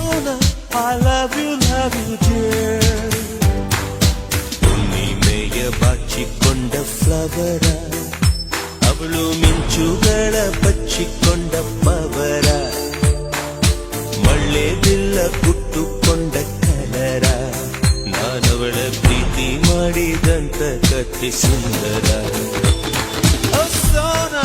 Sona, I love you dear. ಹುಣ್ಣಿಮೆಯ ಬಾಚಿಕೊಂಡ flower, ಅವಳು ಮಿಂಚುಗಳ ಬಚ್ಚಿಕೊಂಡ power, ಮಳ್ಳೆ ಬಿಲ್ಲ ಕುಟ್ಟುಕೊಂಡ ಕಲರ, ನಾನವಳ ಪ್ರೀತಿ ಮಾಡಿದಂತ ಕಥೆ ಸುಂದರ. Oh Sona,